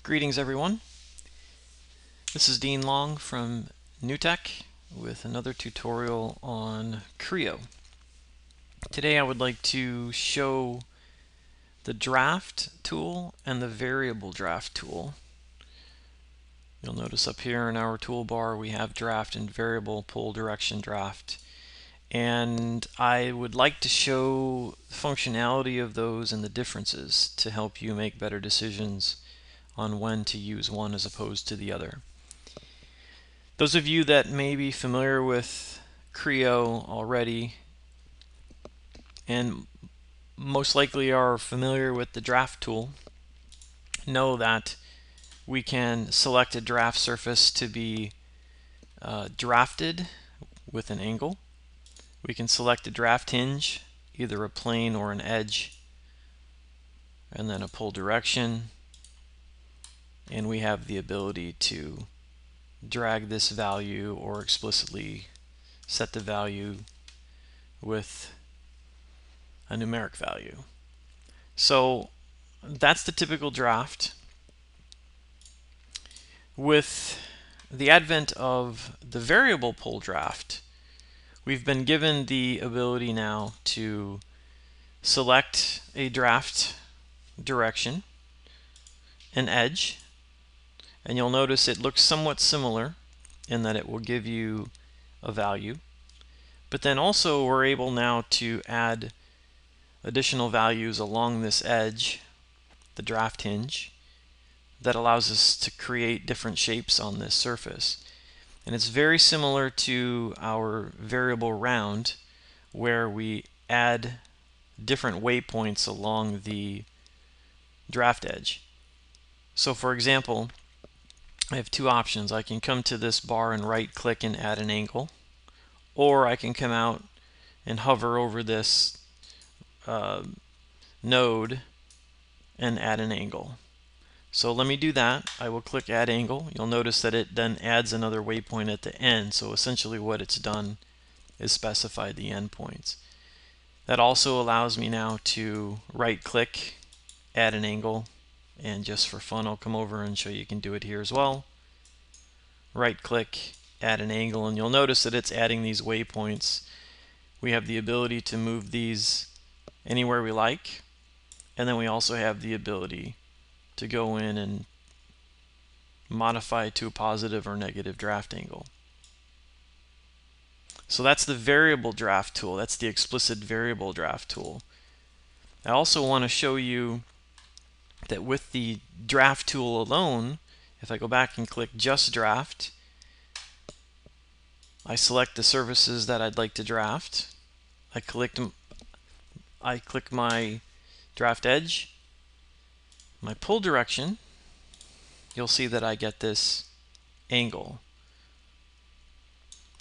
Greetings everyone. This is Dean Long from NewTek with another tutorial on Creo. Today I would like to show the draft tool and the variable draft tool. You'll notice up here in our toolbar we have draft and variable pull direction draft. And I would like to show the functionality of those and the differences to help you make better decisions on when to use one as opposed to the other. Those of you that may be familiar with Creo already and most likely are familiar with the draft tool know that we can select a draft surface to be drafted with an angle. We can select a draft hinge, either a plane or an edge, and then a pull direction, and we have the ability to drag this value or explicitly set the value with a numeric value. So that's the typical draft. With the advent of the variable pull draft, we've been given the ability now to select a draft direction, an edge, and you'll notice it looks somewhat similar in that it will give you a value. But then also we're able now to add additional values along this edge, the draft hinge, that allows us to create different shapes on this surface. And it's very similar to our variable round, where we add different waypoints along the draft edge. So for example, I have two options. I can come to this bar and right click and add an angle, or I can come out and hover over this node and add an angle. So let me do that. I will click add angle. You'll notice that it then adds another waypoint at the end. So essentially what it's done is specified the endpoints. That also allows me now to right click, add an angle, and just for fun I'll come over and show you can do it here as well. Right click, add an angle, and you'll notice that it's adding these waypoints. We have the ability to move these anywhere we like, and then we also have the ability to go in and modify to a positive or negative draft angle. So that's the variable draft tool. That's the explicit variable draft tool. I also want to show you that with the draft tool alone, if I go back and click just draft, I select the surfaces that I'd like to draft. I click my draft edge, my pull direction. You'll see that I get this angle.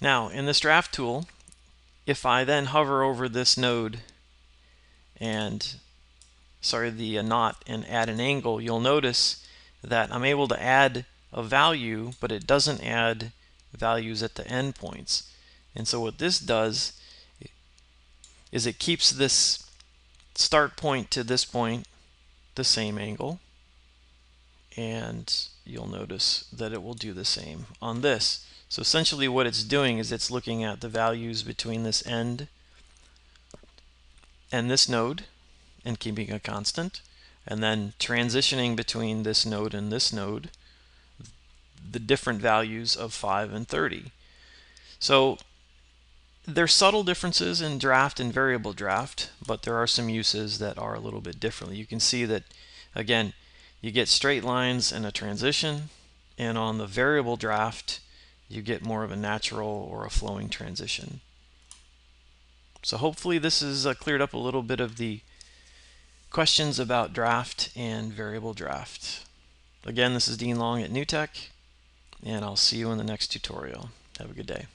Now in this draft tool, if I then hover over this node and the knot and add an angle, you'll notice that I'm able to add a value, but it doesn't add values at the endpoints. And so what this does is it keeps this start point to this point the same angle, and you'll notice that it will do the same on this. So essentially what it's doing is it's looking at the values between this end and this node and keeping a constant, and then transitioning between this node and this node the different values of 5 and 30. So there's subtle differences in draft and variable draft, but there are some uses that are a little bit differently. You can see that again you get straight lines and a transition, and on the variable draft you get more of a natural or a flowing transition. So hopefully this has cleared up a little bit of the questions about draft and variable draft. Again, this is Dean Long at NewTek, and I'll see you in the next tutorial. Have a good day.